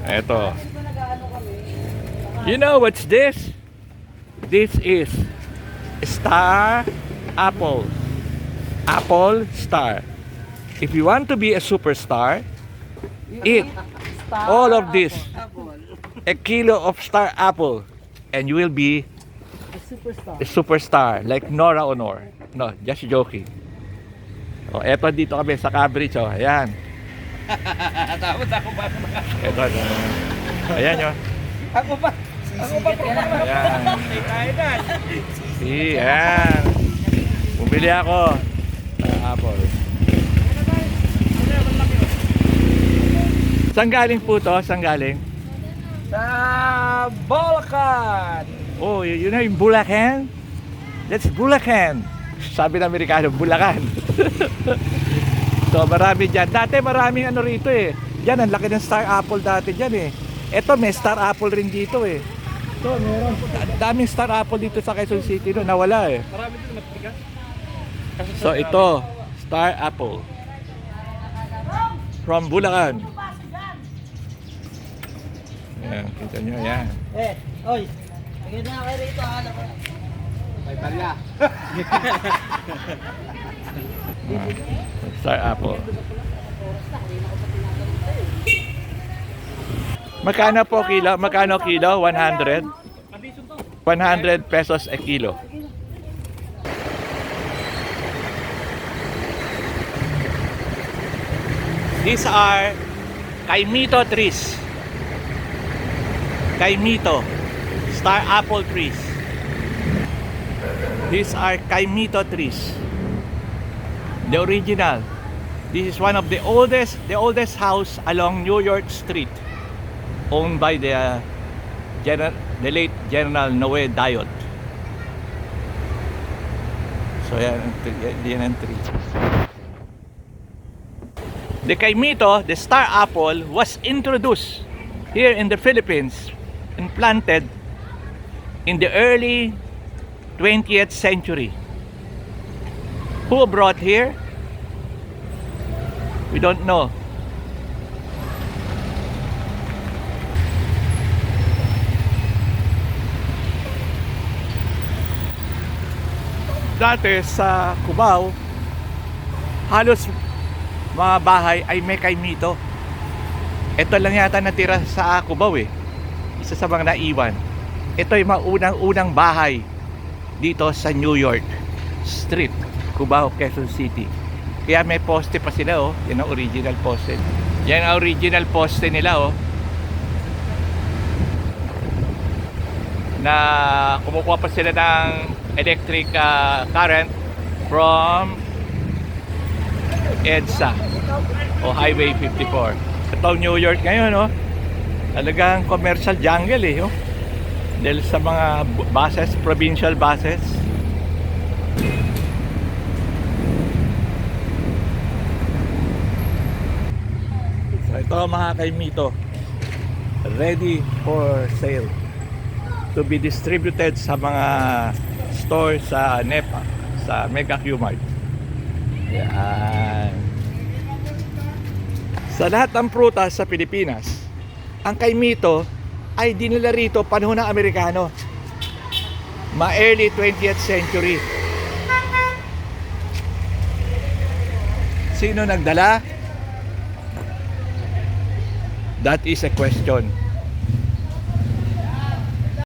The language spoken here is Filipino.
Eto. You know what's this? This is Star Apple. Apple Star. If you want to be a superstar, eat all of this. A kilo of Star Apple. And you will be a superstar like Nora Honor. No, just joking. O, eto dito kami sa Cambridge. O, ayan. Tapos ako ba? Eto. Ayan yun. Ako ba? Ako ba? Ayan. Kainan. Ayan. Bumili ako ng Apple. Saan galing po to? Saan galing? Sa Bulacan. Oh, you know yung Bulacan? That's Bulacan. Sabi ng Amerikano, Bulacan. So marami dyan. Dati maraming ano rito eh. Yan, ang laki ng Star Apple dati dyan eh. Eto, may Star Apple rin dito eh. So, meron. Daming Star Apple dito sa Quezon City no, nawala eh. Marami din matigas. So ito, Star Apple. From Bulacan. Ayan, kita nyo, ayan. Oy. Tingin na kayo rito, hala ko. May palya. Star Apple. Magkano po kilo? Magkano kilo? 100? 100 pesos a kilo. These are Kaimito trees. Kaimito. Star apple trees. These are Kaimito trees. The original. This is one of the oldest house along New York Street, owned by the late General Noe Diot. So yan ang tree. The Kaimito, the Star Apple, was introduced here in the Philippines and planted in the early 20th century. Who brought here? We don't know. Dati sa Cubao, halos mga bahay ay may Kaimito. Ito lang yata natira sa Cubao eh. Isa sa mga naiwan. Ito ay maunang-unang bahay dito sa New York Street, Cubao, Quezon City. Kaya may poste pa sila oh. Yan ang original poste. Yan ang original poste nila oh. Na kumukuha pa sila ng electric current from EDSA o Highway 54. Ito New York ngayon oh. Talagang commercial jungle eh oh. Dahil sa mga buses, provincial buses. So ito mga Kaimito, ready for sale to be distributed sa mga store sa NEPA, sa Mega Q-Mart. Yan. Sa lahat ng prutas sa Pilipinas, ang Kaimito ay dinala rito panahon ng Amerikano, early 20th century. Sino nagdala? That is a question.